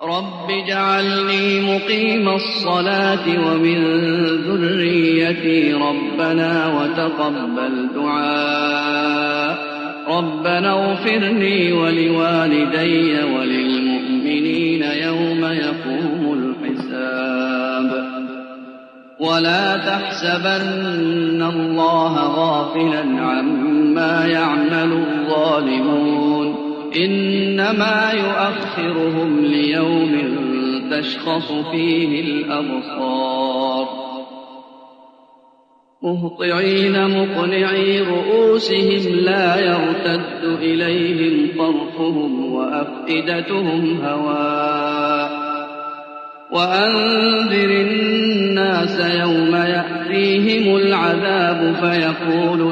رب اجعلني مقيم الصلاة ومن ذريتي ربنا وتقبل دعاء ربنا اغفر لي ولوالدي وللمؤمنين يوم يقوم الحساب ولا تحسبن الله غافلا عما يعمل الظالمون إنما يؤخرهم ليوم تشخص فيه الأبصار مهطعين مقنعي رؤوسهم لا يرتد إليهم طرفهم وأفئدتهم هواء وأنذر الناس يوم يأتيهم العذاب فيقول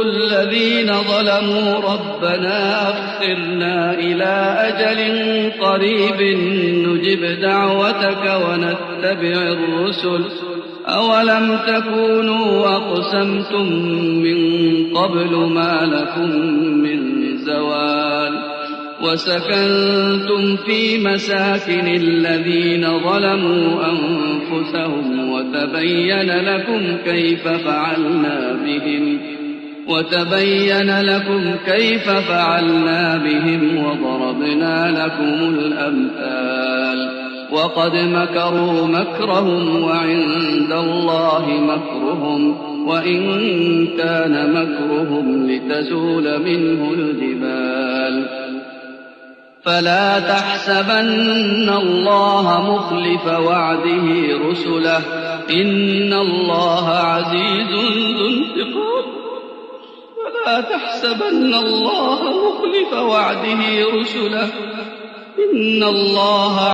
الذين ظلموا ربنا أخرنا إلى أجل قريب نجب دعوتك ونتبع الرسل أولم تكونوا أقسمتم من قبل ما لكم من زوال وسكنتم في مساكن الذين ظلموا أنفسهم وتبين لكم كيف فعلنا بهم وضربنا لكم الأمثال وقد مكروا مكرهم وعند الله مكرهم وإن كان مكرهم لتزول منه الجبال فلا تحسبن الله مخلف وعده رسله إن الله عزيز ذو انتقام فلا تحسبن الله مخلف وعده رسله إن الله